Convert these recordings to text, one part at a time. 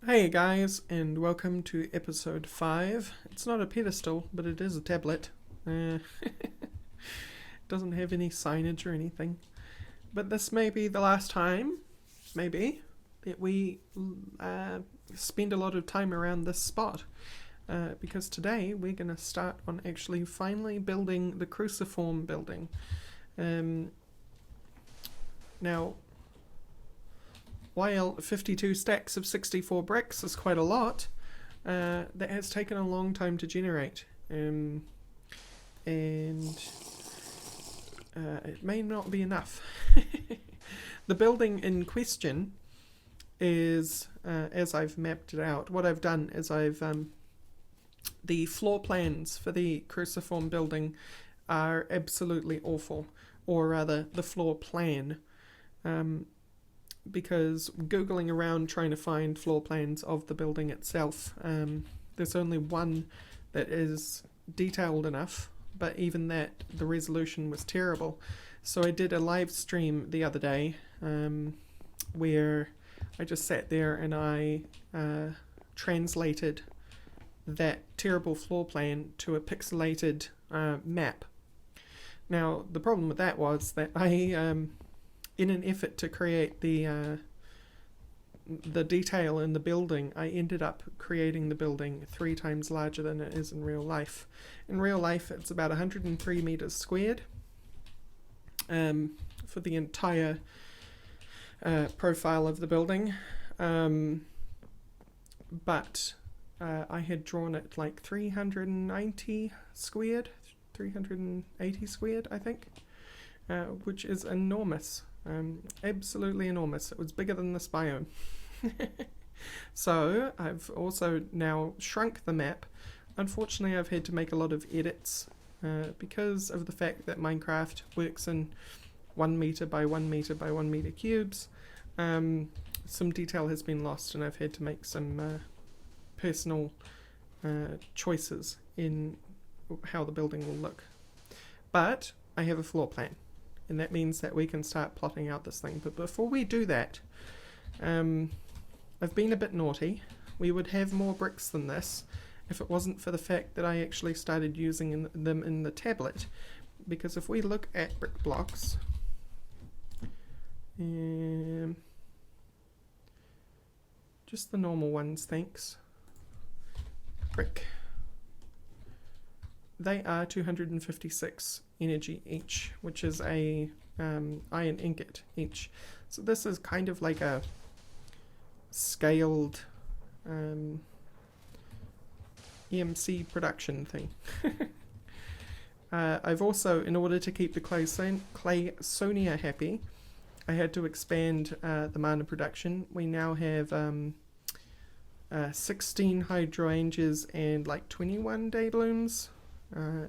Hey guys, and welcome to episode 5. It's not a pedestal, but it is a tablet. Doesn't have any signage or anything. But this may be the last time, maybe, that we spend a lot of time around this spot. Because today we're going to start on actually finally building the cruciform building. Now, while 52 stacks of 64 bricks is quite a lot, that has taken a long time to generate. And it may not be enough. The building in question is, as I've mapped it out, what I've done is the floor plans for the cruciform building are absolutely awful. Or rather, the floor plan. Because Googling around trying to find floor plans of the building itself, there's only one that is detailed enough, but even that, the resolution was terrible. So I did a live stream the other day where I just sat there and I translated that terrible floor plan to a pixelated map. Now, the problem with that was that I in an effort to create the detail in the building, I ended up creating the building 3 times larger than it is in real life. In real life, it's about 103 meters squared for the entire profile of the building. But I had drawn it like 390 squared, 380 squared, I think, which is enormous. Absolutely enormous. It was bigger than this biome. So I've also now shrunk the map. Unfortunately, I've had to make a lot of edits because of the fact that Minecraft works in 1 meter by 1 meter by 1 meter cubes. Some detail has been lost, and I've had to make some personal choices in how the building will look. But I have a floor plan, and that means that we can start plotting out this thing. But before we do that, I've been a bit naughty. We would have more bricks than this if it wasn't for the fact that I actually started using them in the tablet. Because if we look at brick blocks, just the normal ones, thanks. Brick. They are 256 energy each, which is a iron ingot each. So this is kind of like a scaled EMC production thing. I've also, in order to keep the Claysonia happy, I had to expand the mana production. We now have 16 hydrangeas and like 21 day blooms.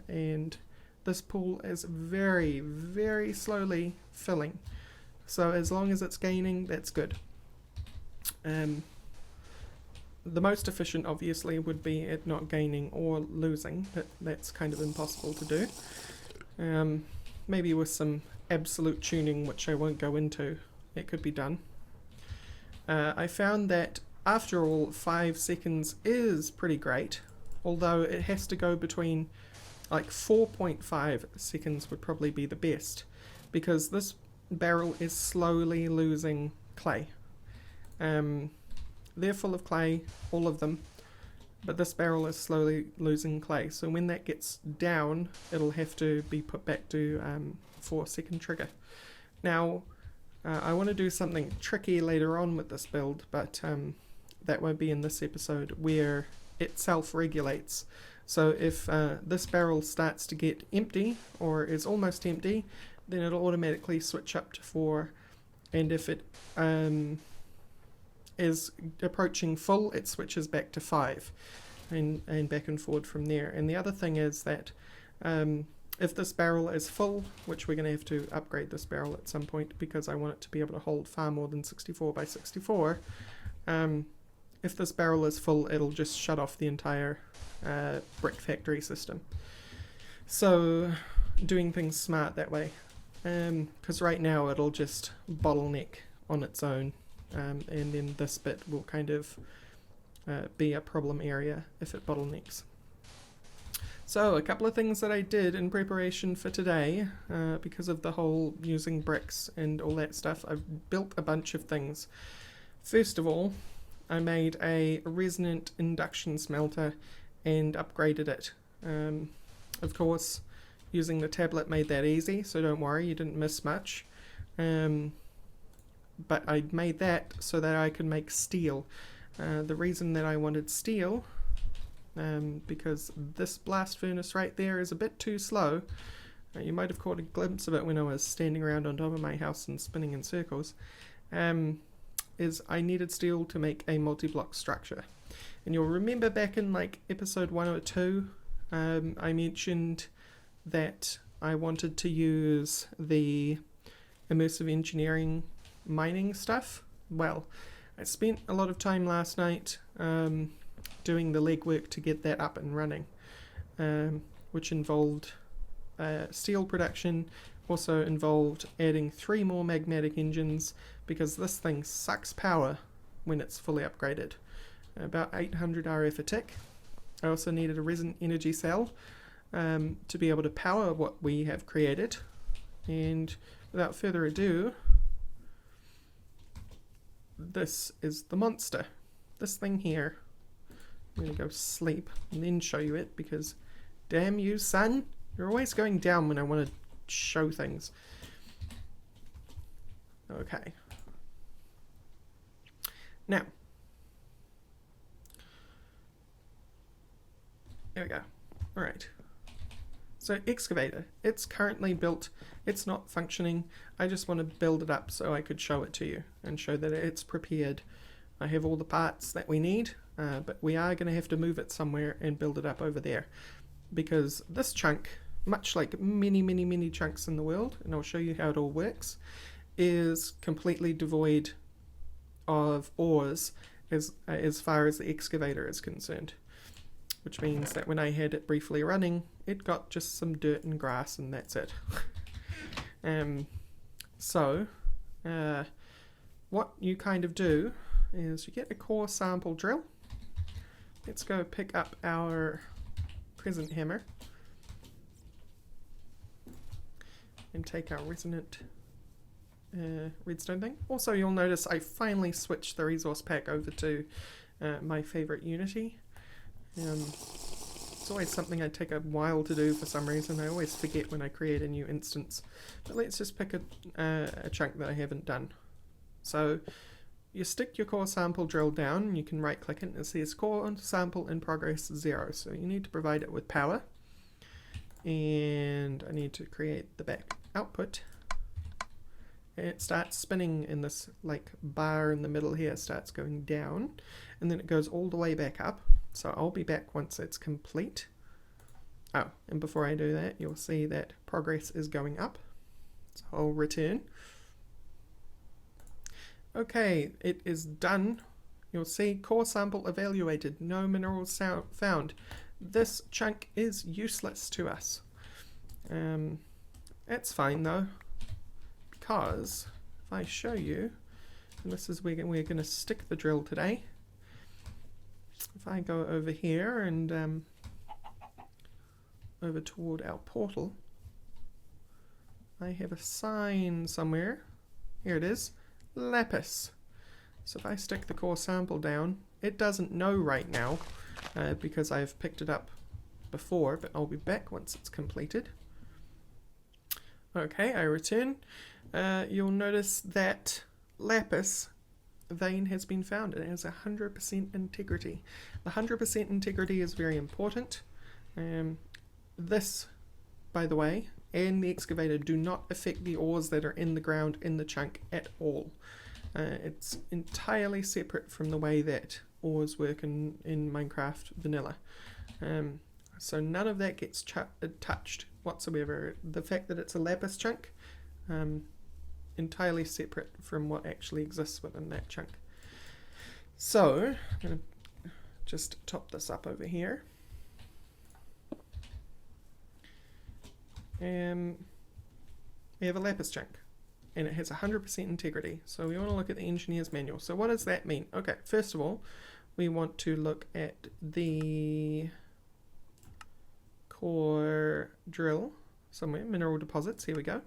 And this pool is very, very slowly filling. So as long as it's gaining, that's good. The most efficient, obviously, would be it not gaining or losing, but that's kind of impossible to do. Maybe with some absolute tuning, which I won't go into, it could be done. I found that, after all, 5 seconds is pretty great, although it has to go between like 4.5 seconds would probably be the best, because this barrel is slowly losing clay. They're full of clay, all of them, but this barrel is slowly losing clay. So when that gets down, it'll have to be put back to 4-second trigger. Now, I want to do something tricky later on with this build, but that won't be in this episode, where it self-regulates. So if this barrel starts to get empty, or is almost empty, then it'll automatically switch up to 4. And if it is approaching full, it switches back to 5. And back and forward from there. And the other thing is that if this barrel is full, which we're going to have to upgrade this barrel at some point, because I want it to be able to hold far more than 64 by 64, if this barrel is full, it'll just shut off the entire brick factory system. So doing things smart that way, because right now it'll just bottleneck on its own, and then this bit will kind of be a problem area if it bottlenecks. So a couple of things that I did in preparation for today, because of the whole using bricks and all that stuff, I've built a bunch of things. First of all, I made a resonant induction smelter and upgraded it. Of course, using the tablet made that easy, so don't worry, you didn't miss much. But I made that so that I could make steel. The reason that I wanted steel, because this blast furnace right there is a bit too slow. You might have caught a glimpse of it when I was standing around on top of my house and spinning in circles. Is I needed steel to make a multi-block structure. And you'll remember back in like episode 102, I mentioned that I wanted to use the immersive engineering mining stuff. Well, I spent a lot of time last night doing the legwork to get that up and running, which involved steel production, also involved adding 3 more magmatic engines, because this thing sucks power when it's fully upgraded. About 800 RF a tick. I also needed a resin energy cell to be able to power what we have created. And without further ado, this is the monster. This thing here. I'm going to go sleep and then show you it, because damn you, son, you're always going down when I want to show things. Okay. Now, there we go. Alright. So, Excavator. It's currently built. It's not functioning. I just want to build it up so I could show it to you and show that it's prepared. I have all the parts that we need, but we are going to have to move it somewhere and build it up over there. Because this chunk, much like many chunks in the world, and I'll show you how it all works, is completely devoid of ores as far as the excavator is concerned. Which means that when I had it briefly running, it got just some dirt and grass, and that's it. What you kind of do is you get a core sample drill. Let's go pick up our present hammer and take our resonant redstone thing. Also, you'll notice I finally switched the resource pack over to my favorite Unity. It's always something I take a while to do for some reason. I always forget when I create a new instance. But let's just pick a chunk that I haven't done. So you stick your core sample drill down, you can right click it and it says core sample in progress 0. So you need to provide it with power. And I need to create the back output. And it starts spinning in this like bar in the middle here, starts going down, and then it goes all the way back up. So I'll be back once it's complete. Oh, and before I do that, you'll see that progress is going up. So I'll return. Okay, it is done. You'll see core sample evaluated, no minerals found. This chunk is useless to us. That's fine though, because if I show you, and this is where we're going to stick the drill today. If I go over here and over toward our portal, I have a sign somewhere. Here it is, lapis. So if I stick the core sample down, it doesn't know right now because I've picked it up before, but I'll be back once it's completed. Okay, I return. You'll notice that lapis vein has been found. It has 100% integrity. The 100% integrity is very important. This, by the way, and the excavator do not affect the ores that are in the ground in the chunk at all. It's entirely separate from the way that ores work in Minecraft vanilla. So none of that gets touched whatsoever. The fact that it's a lapis chunk, entirely separate from what actually exists within that chunk. So I'm going to just top this up over here. We have a lapis chunk and it has 100% integrity. So we want to look at the engineer's manual. So what does that mean? Okay, first of all, we want to look at the core drill somewhere, mineral deposits, here we go.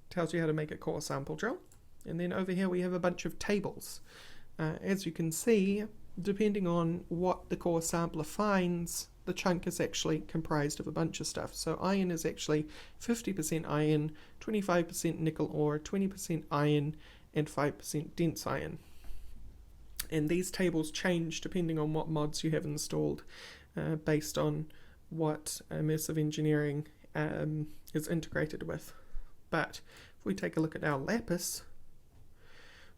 Tells you how to make a core sample drill. And then over here we have a bunch of tables. As you can see, depending on what the core sampler finds, the chunk is actually comprised of a bunch of stuff. So iron is actually 50% iron, 25% nickel ore, 20% iron, and 5% dense iron. And these tables change depending on what mods you have installed, based on what immersive engineering is integrated with. But if we take a look at our lapis,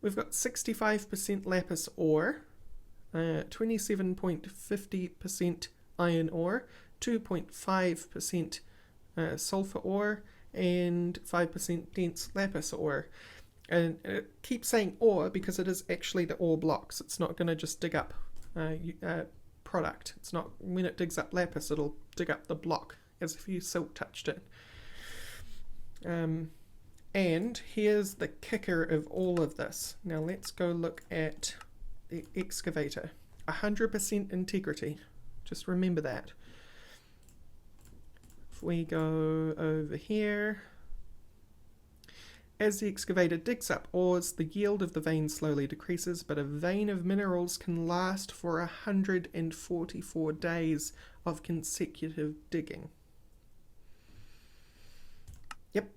we've got 65% lapis ore, 27.50% iron ore, 2.5% sulfur ore, and 5% dense lapis ore. And it keeps saying ore because it is actually the ore blocks. It's not going to just dig up product. It's not, when it digs up lapis, it'll dig up the block as if you silk touched it. And here's the kicker of all of this. Now let's go look at the excavator. 100% integrity. Just remember that. If we go over here, as the excavator digs up ores, the yield of the vein slowly decreases, but a vein of minerals can last for 144 days of consecutive digging. Yep.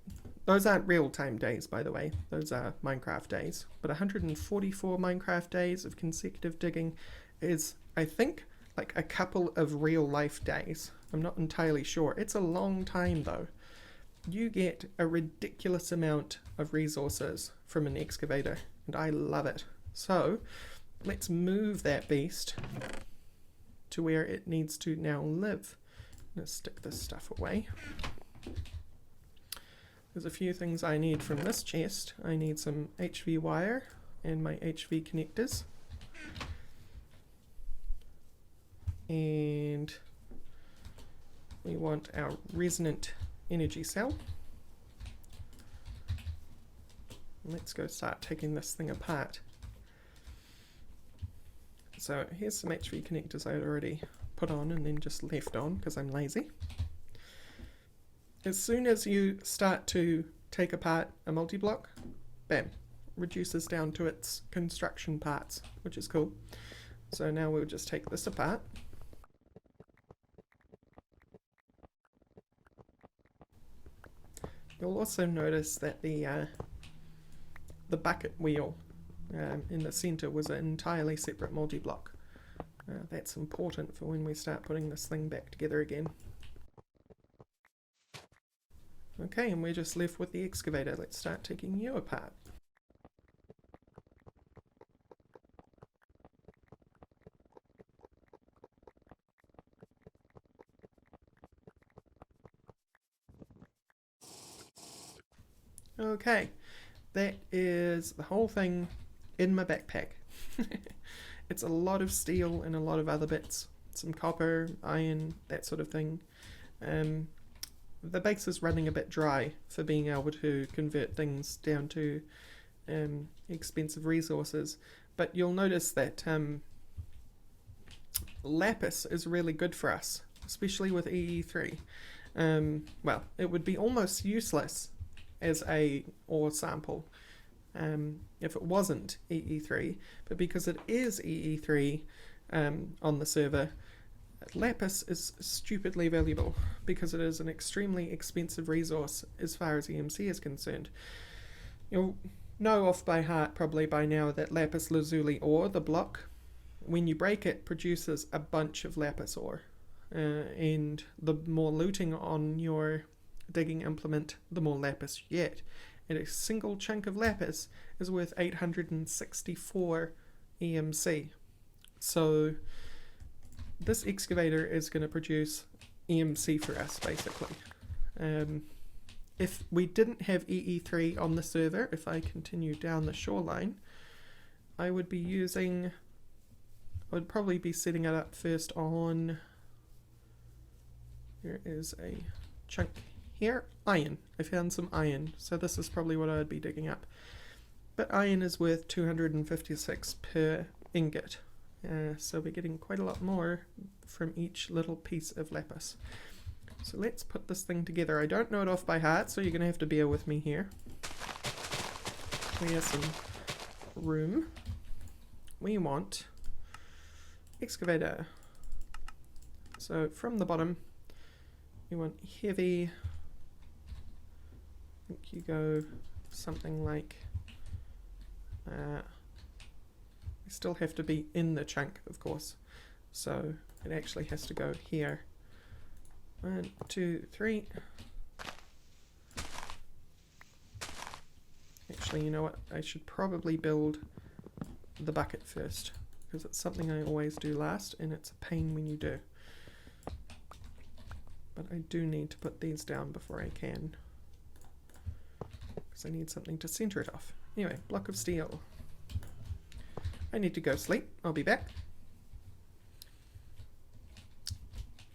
Those aren't real-time days, by the way. Those are Minecraft days. But 144 Minecraft days of consecutive digging is, I think, like a couple of real-life days. I'm not entirely sure. It's a long time, though. You get a ridiculous amount of resources from an excavator, and I love it. So, let's move that beast to where it needs to now live. Let's stick this stuff away. There's a few things I need from this chest. I need some HV wire and my HV connectors. And we want our resonant energy cell. Let's go start taking this thing apart. So here's some HV connectors I had already put on and then just left on because I'm lazy. As soon as you start to take apart a multi-block, bam, reduces down to its construction parts, which is cool. So now we'll just take this apart. You'll also notice that the bucket wheel in the center was an entirely separate multi-block. That's important for when we start putting this thing back together again. Okay, and we're just left with the excavator. Let's start taking you apart. Okay, that is the whole thing in my backpack. It's a lot of steel and a lot of other bits. Some copper, iron, that sort of thing. The base is running a bit dry for being able to convert things down to expensive resources, but you'll notice that lapis is really good for us, especially with EE3. Well, it would be almost useless as a ore sample if it wasn't EE3, but because it is EE3 on the server, lapis is stupidly valuable because it is an extremely expensive resource as far as EMC is concerned. You'll know off by heart probably by now that lapis lazuli ore, the block, when you break it, produces a bunch of lapis ore. And the more looting on your digging implement, the more lapis you get. And a single chunk of lapis is worth 864 EMC. So this excavator is going to produce EMC for us, basically. If we didn't have EE3 on the server, if I continue down the shoreline, I would be using, I would probably be setting it up first on, there is a chunk here, iron. I found some iron, so this is probably what I would be digging up. But iron is worth 256 per ingot. So we're getting quite a lot more from each little piece of lapis. So let's put this thing together. I don't know it off by heart, so you're going to have to bear with me here. Clear some room. We want excavator. So from the bottom, you want heavy. I think you go something like. We still have to be in the chunk, of course. So it actually has to go here. 1, 2, 3. Actually, you know what? I should probably build the bucket first, because it's something I always do last, and it's a pain when you do. But I do need to put these down before I can, because I need something to center it off. Anyway, block of steel. I need to go sleep. I'll be back.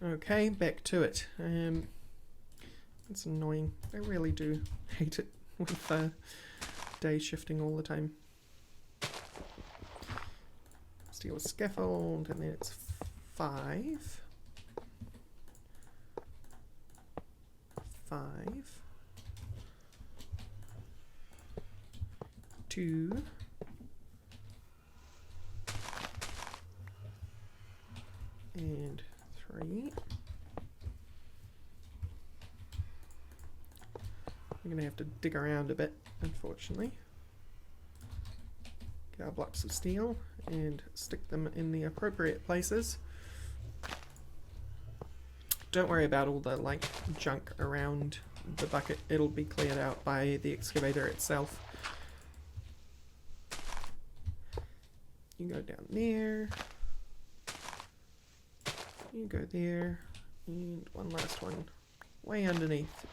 Okay, back to it. It's annoying. I really do hate it with day shifting all the time. Steel scaffold, and then it's 5. 5. 2. And 3. We're going to have to dig around a bit, unfortunately. Get our blocks of steel and stick them in the appropriate places. Don't worry about all the like junk around the bucket. It'll be cleared out by the excavator itself. You go down there. You go there, and one last one way underneath.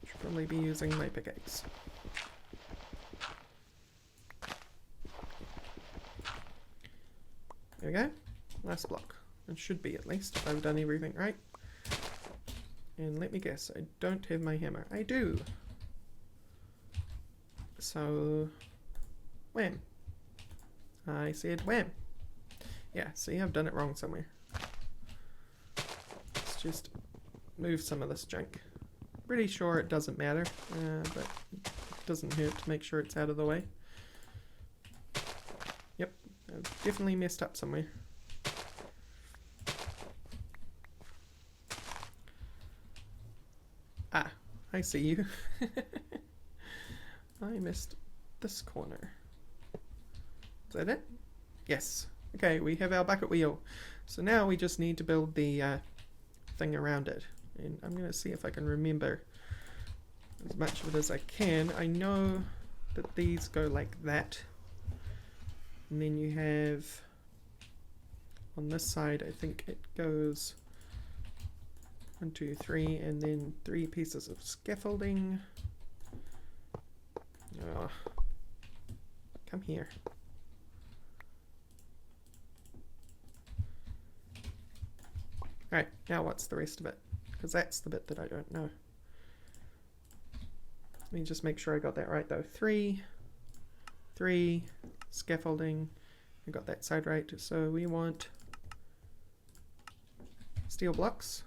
Should probably be using my pickaxe. There we go, last block. It should be, at least, if I've done everything right. And let me guess, I don't have my hammer. I do! So, wham. I said wham. Yeah, see, I've done it wrong somewhere. Let's just move some of this junk. Pretty sure it doesn't matter, but it doesn't hurt to make sure it's out of the way. Yep, I've definitely messed up somewhere. Ah, I see you. I missed this corner. Is that it? Yes. Okay, we have our bucket wheel. So now we just need to build the thing around it. And I'm going to see if I can remember as much of it as I can. I know that these go like that. And then you have, on this side, I think it goes 1, 2, 3, and then 3 pieces of scaffolding. Oh, come here. Alright, now what's the rest of it? Because that's the bit that I don't know. Let me just make sure I got that right though. 3, scaffolding. I got that side right. So we want steel blocks.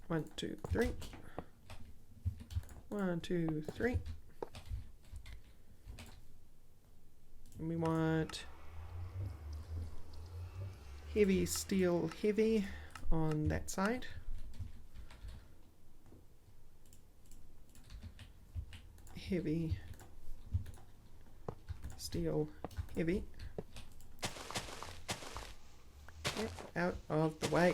1, 2, 3. 1, 2, 3. And we want heavy steel heavy on that side. Heavy steel heavy. Get out of the way.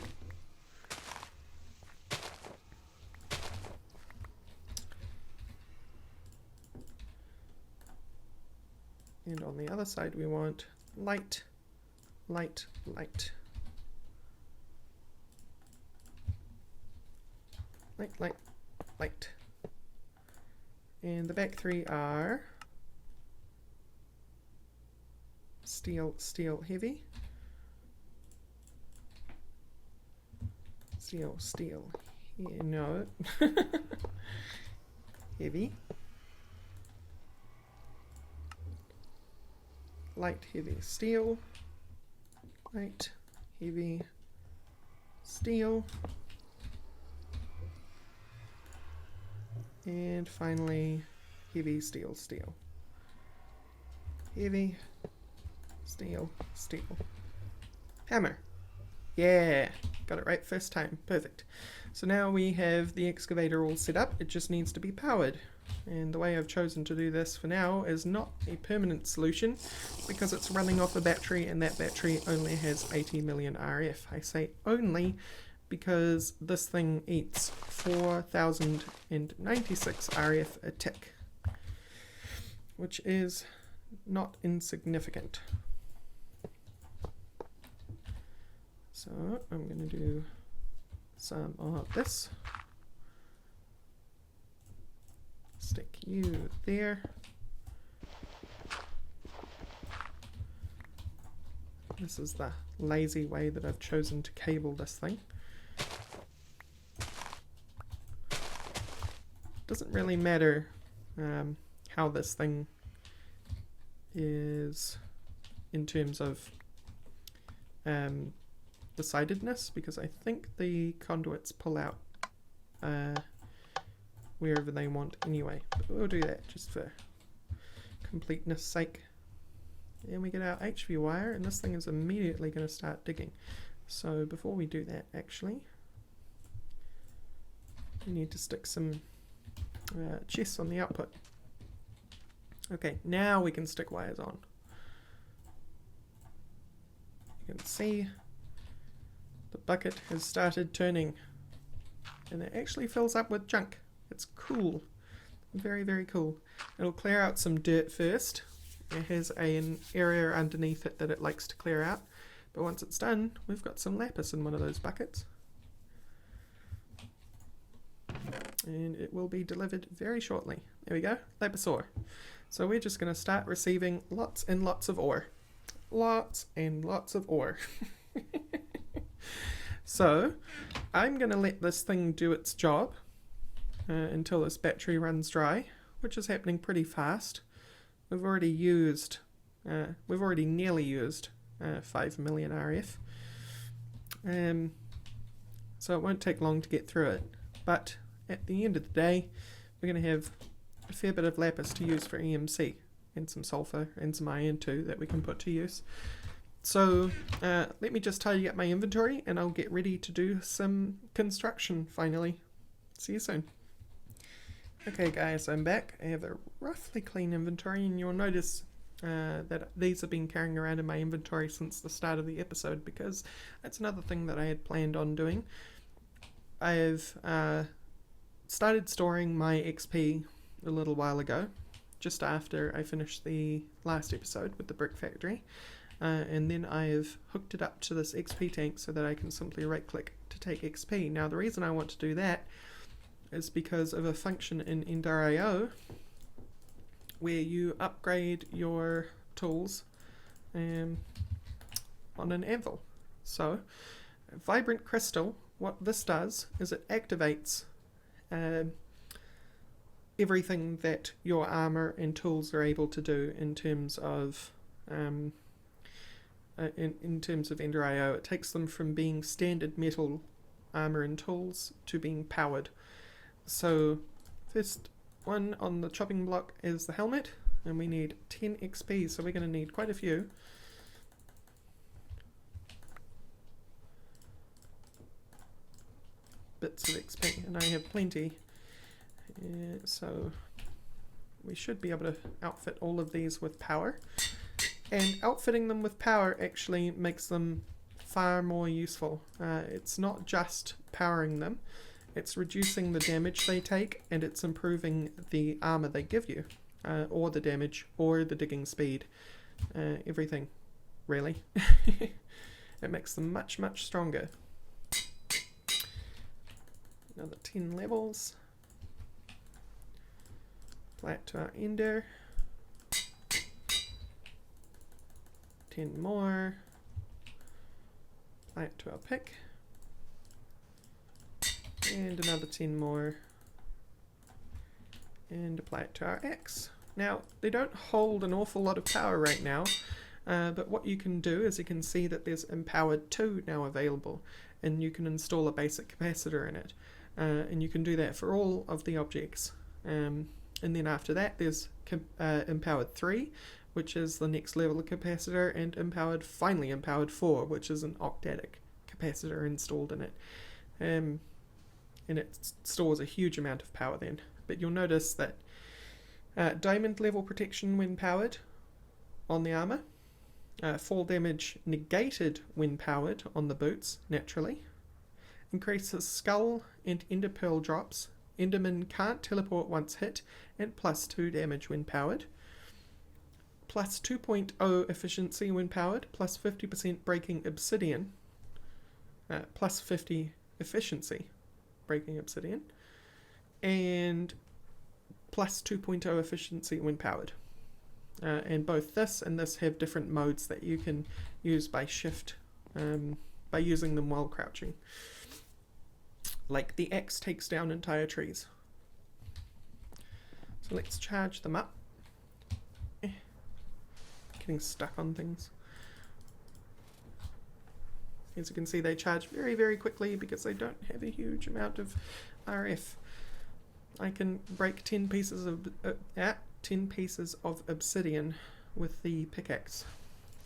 And on the other side we want light, light, light. Light, light, light. And the back 3 are steel, steel, heavy. Steel, steel, no. Heavy. light heavy steel, light heavy steel, and finally heavy steel, heavy steel, hammer. Yeah, got it right first time. Perfect. So now we have the excavator all set up. It just needs to be powered. And the way I've chosen to do this for now is not a permanent solution because it's running off a battery, and that battery only has 80 million RF. I say only because this thing eats 4,096 RF a tick, which is not insignificant. So I'm going to do some of this. Stick you there. This is the lazy way that I've chosen to cable this thing. Doesn't really matter how this thing is in terms of the sidedness, because I think the conduits pull out wherever they want anyway. But we'll do that just for completeness sake. And we get our HV wire, and this thing is immediately going to start digging. So before we do that, actually, we need to stick some chests on the output. Okay, now we can stick wires on. You can see the bucket has started turning, and it actually fills up with junk. It's cool. Very, very cool. It'll clear out some dirt first. It has an area underneath it that it likes to clear out. But once it's done, we've got some lapis in one of those buckets. And it will be delivered very shortly. There we go, lapis ore. So we're just going to start receiving lots and lots of ore. Lots and lots of ore. So I'm going to let this thing do its job until this battery runs dry, which is happening pretty fast. We've already nearly used 5 million RF. So it won't take long to get through it. But at the end of the day, we're going to have a fair bit of lapis to use for EMC, and some sulfur and some iron too that we can put to use. So let me just tidy up my inventory and I'll get ready to do some construction finally. See you soon. Okay guys, I'm back. I have a roughly clean inventory, and you'll notice that these have been carrying around in my inventory since the start of the episode, because that's another thing that I had planned on doing. I've started storing my XP a little while ago, just after I finished the last episode with the brick factory. And then I've hooked it up to this XP tank so that I can simply right click to take XP. Now the reason I want to do that is because of a function in Ender.io where you upgrade your tools on an anvil. So vibrant crystal, what this does is it activates everything that your armor and tools are able to do in terms of in terms of Ender.io. It takes them from being standard metal armor and tools to being powered. So first one on the chopping block is the helmet, and we need 10 XP, so we're going to need quite a few. Bits of XP, and I have plenty. So we should be able to outfit all of these with power. And outfitting them with power actually makes them far more useful. It's not just powering them, it's reducing the damage they take, and it's improving the armor they give you, or the damage, or the digging speed, everything, really. It makes them much, much stronger. Another 10 levels. Apply it to our ender. 10 more. Apply it to our pick. And another 10 more. And apply it to our axe. Now, they don't hold an awful lot of power right now, But what you can do is you can see that there's Empowered 2 now available, and you can install a basic capacitor in it. And you can do that for all of the objects. And then after that there's Empowered 3, which is the next level of capacitor, and finally Empowered 4, which is an octatic capacitor installed in it. And it stores a huge amount of power then. But you'll notice that diamond level protection when powered on the armor, fall damage negated when powered on the boots, naturally, increases skull and ender pearl drops, enderman can't teleport once hit, and plus 2 damage when powered, plus 2.0 efficiency when powered, plus 50% breaking obsidian, plus 50 efficiency breaking obsidian, and plus 2.0 efficiency when powered. And both this and this have different modes that you can use by shift, by using them while crouching. Like the axe takes down entire trees. So let's charge them up. Getting stuck on things. As you can see, they charge very, very quickly because they don't have a huge amount of RF. I can break 10 pieces of obsidian with the pickaxe,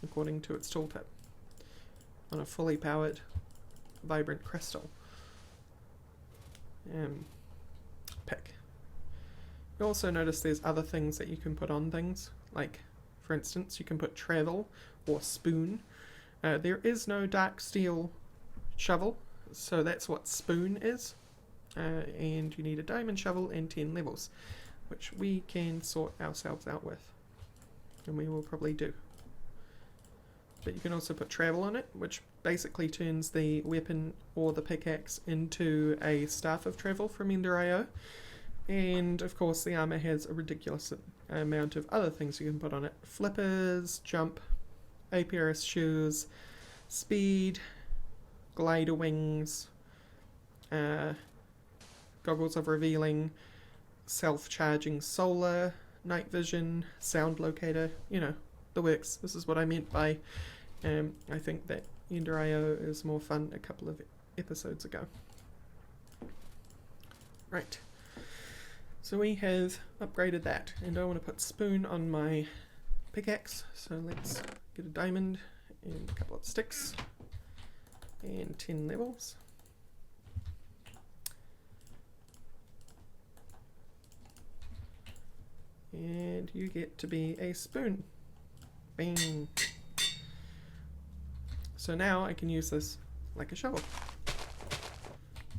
according to its tooltip, on a fully powered vibrant crystal pick. You also notice there's other things that you can put on things, like for instance you can put travel or spoon. There is no dark steel shovel, so that's what spoon is. And you need a diamond shovel and 10 levels, which we can sort ourselves out with, and we will probably do. But you can also put travel on it, which basically turns the weapon or the pickaxe into a staff of travel from Ender.io. And of course the armor has a ridiculous amount of other things you can put on it. Flippers, jump, Apiarist shoes, speed, glider wings, goggles of revealing, self-charging solar, night vision, sound locator, you know, the works. This is what I meant by I think that Ender.io is more fun a couple of episodes ago. Right, so we have upgraded that, and I want to put spoon on my pickaxe, so let's get a diamond and a couple of sticks and 10 levels. And you get to be a spoon. Bang. So now I can use this like a shovel.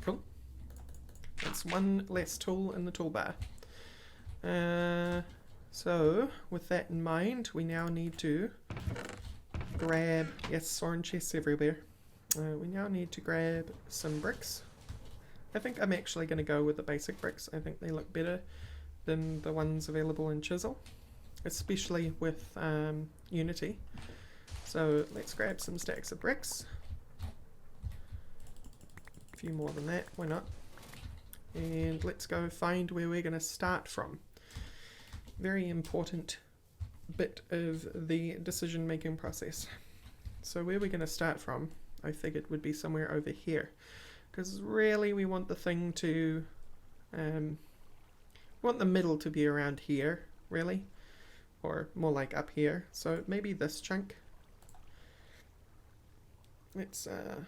Cool. That's one less tool in the toolbar. So with that in mind, we now need to grab, yes, orange chests everywhere. We now need to grab some bricks. I think I'm actually going to go with the basic bricks. I think they look better than the ones available in Chisel, especially with Unity. So let's grab some stacks of bricks. A few more than that, why not? And let's go find where we're going to start from. Very important bit of the decision making process. So where we're going to start from, I figured would be somewhere over here, because really we want the thing to we want the middle to be around here, really, or more like up here. So maybe this chunk. Let's can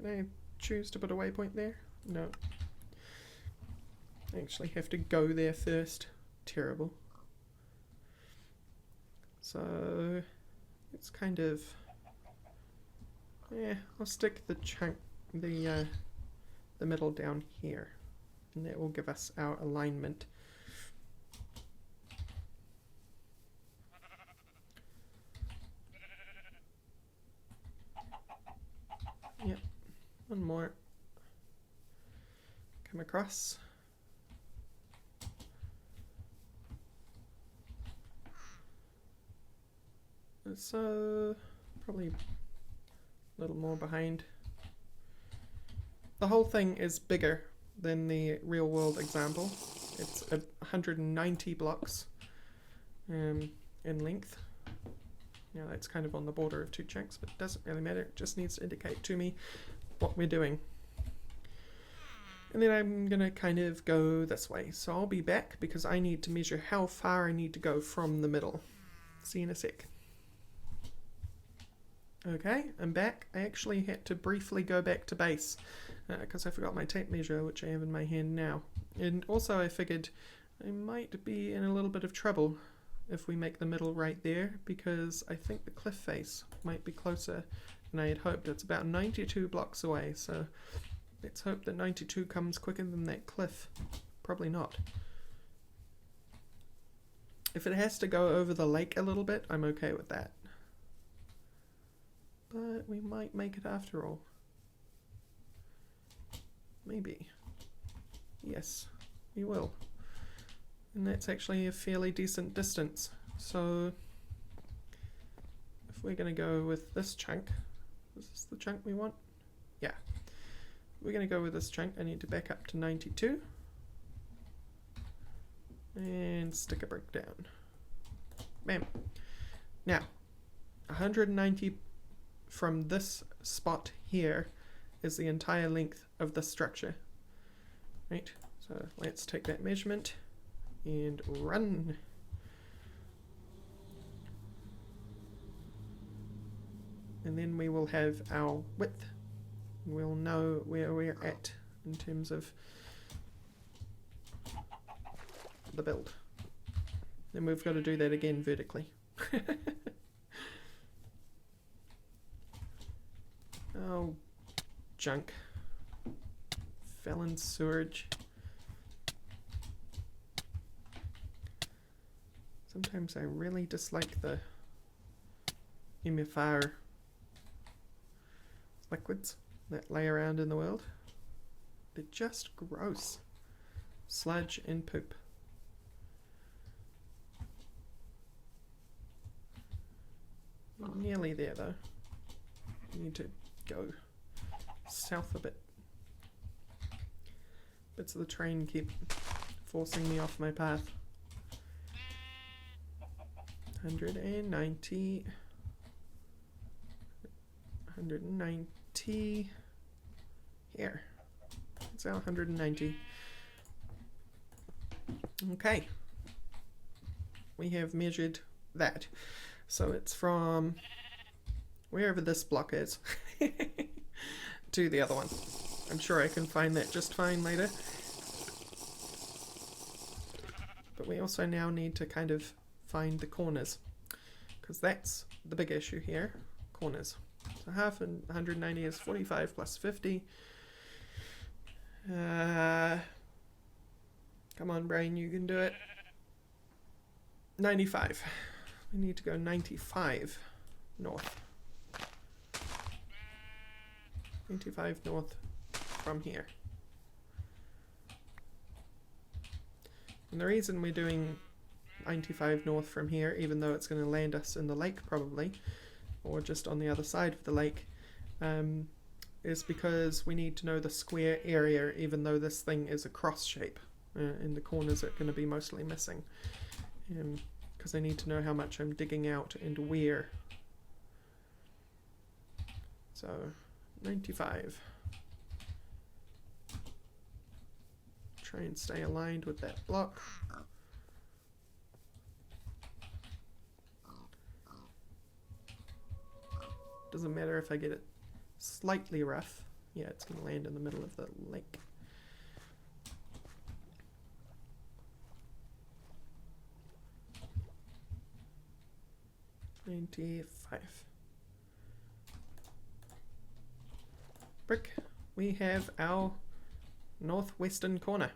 I choose to put a waypoint there? No. I actually have to go there first. Terrible. So it's kind of, yeah, I'll stick the chunk, the middle down here, and that will give us our alignment. Yep, one more. Come across. So probably a little more behind. The whole thing is bigger than the real world example. It's 190 blocks in length. Now that's kind of on the border of 2 chunks, but it doesn't really matter. It just needs to indicate to me what we're doing. And then I'm going to kind of go this way. So I'll be back because I need to measure how far I need to go from the middle. See you in a sec. Okay, I'm back. I actually had to briefly go back to base because I forgot my tape measure, which I have in my hand now. And also I figured I might be in a little bit of trouble if we make the middle right there, because I think the cliff face might be closer than I had hoped. It's about 92 blocks away, so let's hope that 92 comes quicker than that cliff. Probably not. If it has to go over the lake a little bit, I'm okay with that. But we might make it after all. Maybe. Yes, we will. And that's actually a fairly decent distance. So if we're going to go with this chunk, is this the chunk we want? Yeah. We're going to go with this chunk. I need to back up to 92 and stick a brick down. Bam. Now 190 from this spot here is the entire length of the structure. Right, so let's take that measurement and run. And then we will have our width. We'll know where we're at in terms of the build. Then we've got to do that again vertically. Oh, junk. Fell in sewage. Sometimes I really dislike the MFR liquids that lay around in the world. They're just gross. Sludge and poop. We're nearly there though. We need to go south a bit. Bits of the train keep forcing me off my path. 190. 190. Here. It's our 190. Okay. We have measured that. So it's from wherever this block is to the other one. I'm sure I can find that just fine later. But we also now need to kind of find the corners, because that's the big issue here. Corners. So half and 190 is 45 plus 50. Come on, brain, you can do it. 95. We need to go 95 north. 95 north from here. And the reason we're doing 95 north from here, even though it's going to land us in the lake probably, or just on the other side of the lake, is because we need to know the square area, even though this thing is a cross shape. And the corners are going to be mostly missing. Because I need to know how much I'm digging out and where. So 95. Try and stay aligned with that block. Doesn't matter if I get it slightly rough. Yeah, it's going to land in the middle of the lake. Brick. We have our northwestern corner.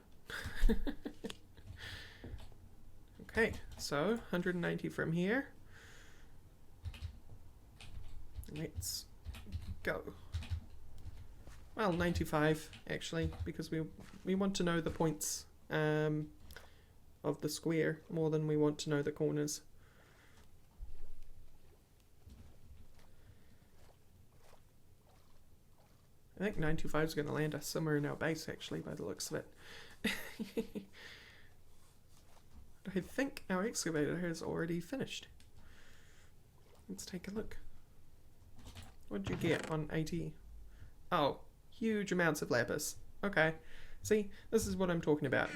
Okay, so 190 from here. Let's go. Well, 95 actually, because we want to know the points of the square more than we want to know the corners. I think 95 is going to land us somewhere in our base actually, by the looks of it. I think our excavator has already finished. Let's take a look. What did you get on 80? Oh, huge amounts of lapis. Okay. See, this is what I'm talking about.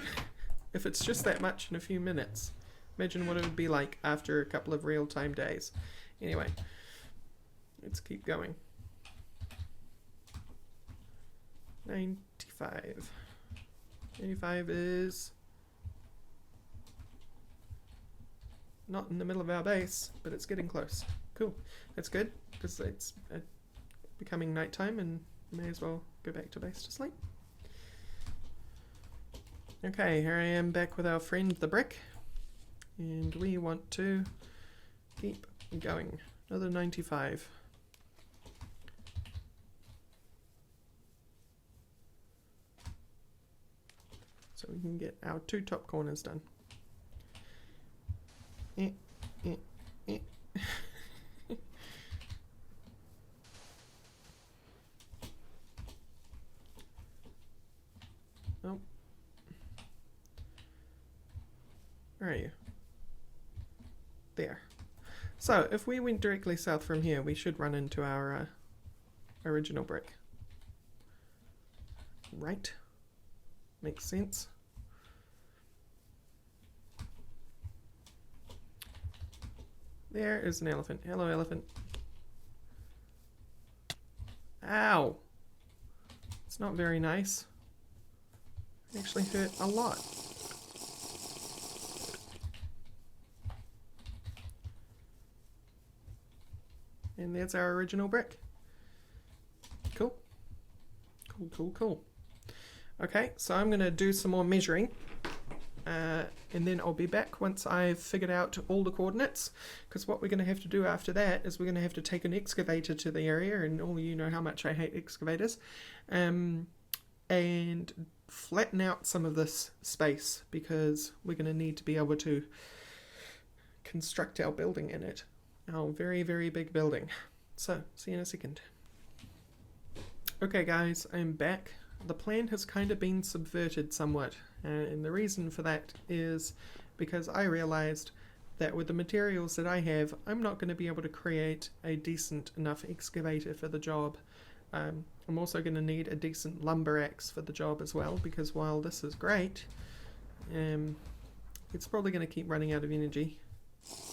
If it's just that much in a few minutes, imagine what it would be like after a couple of real-time days. Anyway, let's keep going. 95. 85 is not in the middle of our base, but it's getting close. Cool. That's good, because it's becoming nighttime and may as well go back to base to sleep. Okay, here I am back with our friend the brick, and we want to keep going. Another 95. So we can get our 2 top corners done. Oh. Where are you? There. So, if we went directly south from here, we should run into our original brick. Right? Makes sense. There is an elephant. Hello, elephant. Ow! It's not very nice. It actually hurt a lot. And that's our original brick. Cool. Cool, cool, cool. Okay, so I'm going to do some more measuring. And then I'll be back once I've figured out all the coordinates. Because what we're going to have to do after that is we're going to have to take an excavator to the area. And all you know how much I hate excavators. And flatten out some of this space. Because we're going to need to be able to construct our building in it. Our very, very big building. So, see you in a second. Okay guys, I'm back. The plan has kind of been subverted somewhat, and the reason for that is because I realized that with the materials that I have, I'm not going to be able to create a decent enough excavator for the job. I'm also going to need a decent lumber axe for the job as well, because while this is great, it's probably going to keep running out of energy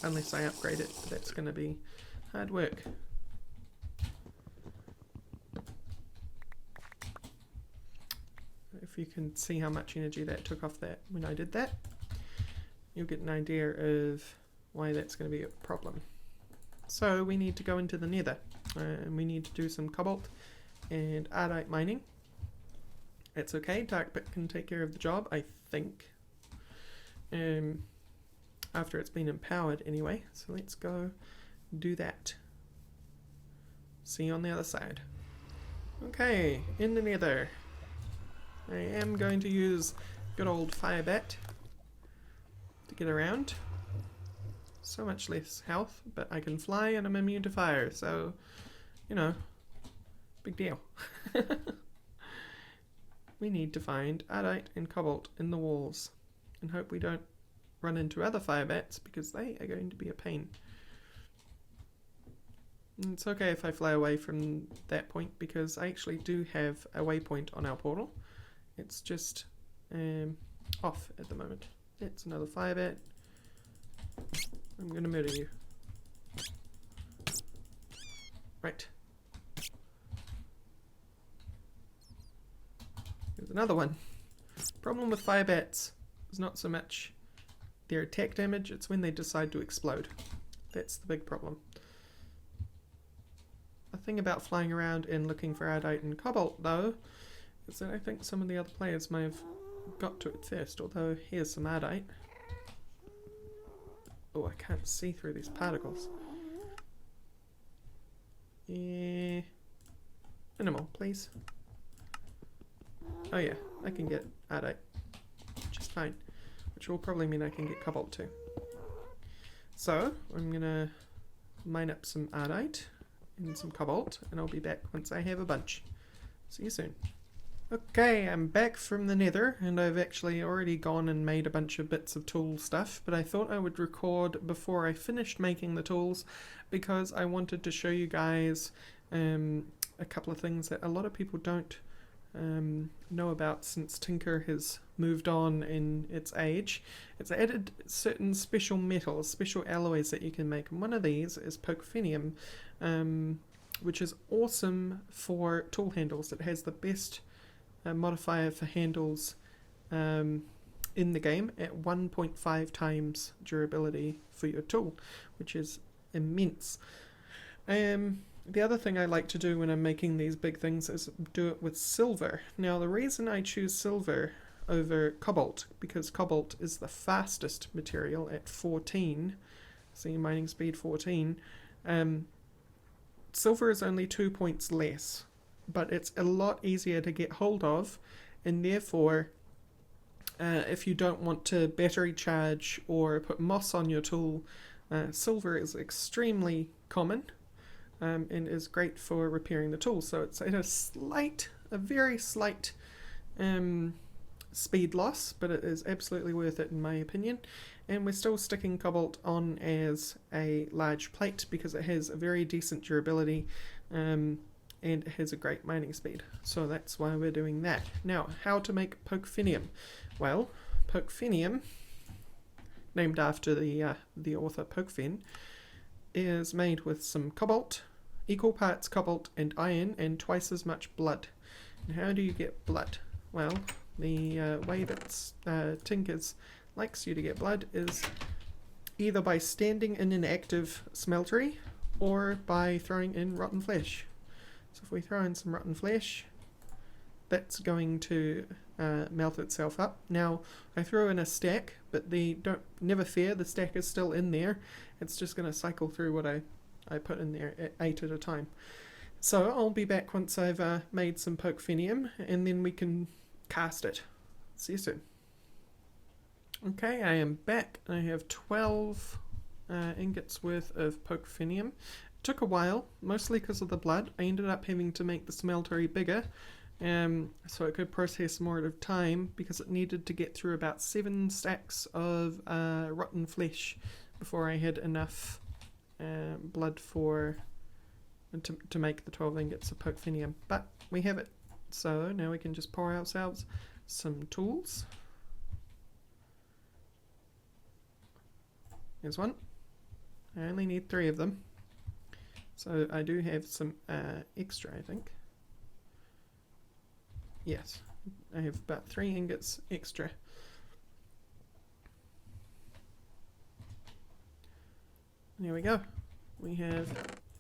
unless I upgrade it, but that's going to be hard work. If you can see how much energy that took off that when I did that, you'll get an idea of why that's going to be a problem. So we need to go into the Nether, and we need to do some cobalt and ardite mining. That's okay, Dark Pit can take care of the job, I think. After it's been empowered anyway, so let's go do that. See you on the other side. Okay, in the Nether. I am going to use good old Firebat to get around. So much less health, but I can fly and I'm immune to fire, so, you know, big deal. We need to find ardite and cobalt in the walls, and hope we don't run into other Firebats, because they are going to be a pain. And it's okay if I fly away from that point, because I actually do have a waypoint on our portal. It's just off at the moment. It's another Firebat. I'm going to murder you. Right. There's another one. Problem with Firebats is not so much their attack damage, it's when they decide to explode. That's the big problem. The thing about flying around and looking for ardite and cobalt, though, is that I think some of the other players may have got to it first, although here's some ardite. Oh, I can't see through these particles. Yeah. Minimal, please. Oh yeah, I can get ardite just fine, which will probably mean I can get cobalt too. So, I'm gonna mine up some ardite and some cobalt, and I'll be back once I have a bunch. See you soon. Okay, I'm back from the Nether, and I've actually already gone and made a bunch of bits of tool stuff, but I thought I would record before I finished making the tools because I wanted to show you guys a couple of things that a lot of people don't know about since Tinker has moved on in its age. It's added certain special metals, special alloys that you can make, and one of these is Porphyrium, which is awesome for tool handles. It has the best modifier for handles in the game at 1.5 times durability for your tool, which is immense. The other thing I like to do when I'm making these big things is do it with silver. Now the reason I choose silver over cobalt, because cobalt is the fastest material at 14, see mining speed 14, silver is only 2 points less, but it's a lot easier to get hold of, and therefore if you don't want to battery charge or put moss on your tool, silver is extremely common and is great for repairing the tool. So it's at a very slight speed loss, but it is absolutely worth it in my opinion. And we're still sticking cobalt on as a large plate because it has a very decent durability and it has a great mining speed. So that's why we're doing that. Now, how to make Porphyrium? Well, Porphyrium, named after the author Porphyrin, is made with some cobalt, equal parts cobalt and iron, and twice as much blood. And how do you get blood? Well, the way that Tinkers likes you to get blood is either by standing in an active smeltery or by throwing in rotten flesh. So if we throw in some rotten flesh, that's going to melt itself up. Now, I throw in a stack, but never fear, the stack is still in there. It's just going to cycle through what I put in there at 8 at a time. So I'll be back once I've made some Porphyrium, and then we can cast it. See you soon. Okay, I am back. I have 12 ingots worth of Porphyrium. It took a while, mostly because of the blood. I ended up having to make the smeltery bigger, so it could process more at a time, because it needed to get through about 7 stacks of rotten flesh before I had enough blood to make the 12 ingots of Porphyrium. But we have it, so now we can just pour ourselves some tools. Here's one. I only need 3 of them, so I do have some extra, I think. Yes, I have about 3 ingots extra. There we go. We have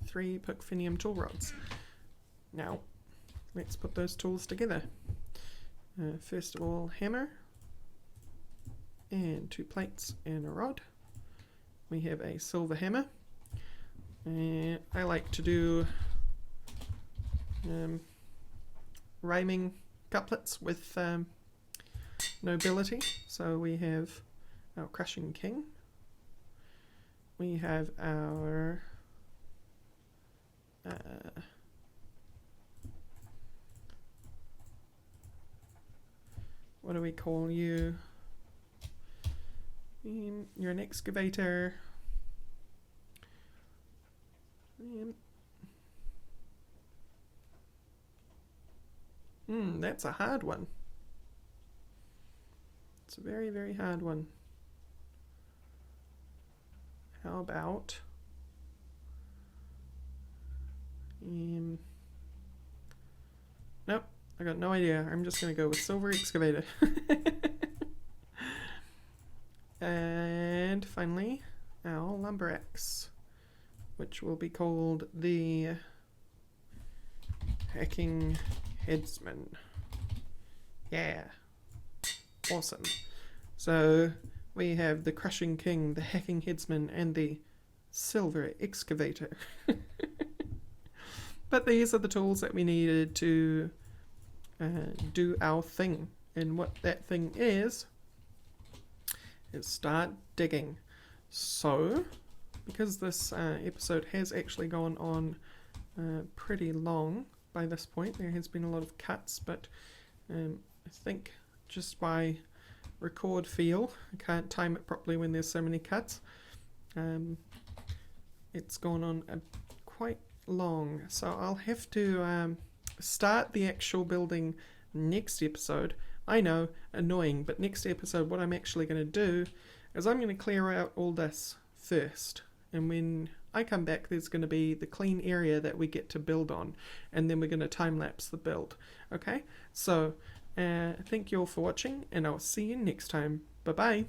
3 Porphyrium tool rods. Now, let's put those tools together. First of all, hammer, and 2 plates and a rod. We have a silver hammer. And I like to do rhyming couplets with nobility. So we have our crushing king. We have our what do we call you? You're an excavator. That's a hard one. It's a very, very hard one. How about nope, I got no idea. I'm just gonna go with silver excavator. And finally, our lumber axe, which will be called the hacking headsman. Yeah, awesome. So we have the crushing king, the hacking headsman, and the silver excavator. But these are the tools that we needed to do our thing. And what that thing is start digging. So, because this episode has actually gone on pretty long by this point, there has been a lot of cuts, but I think just by record feel, I can't time it properly when there's so many cuts. It's gone on quite long, so I'll have to start the actual building next episode. I know, annoying, but next episode what I'm actually going to do is I'm going to clear out all this first, and when I come back there's going to be the clean area that we get to build on, and then we're going to time-lapse the build. Okay, so thank you all for watching, and I'll see you next time. Bye bye.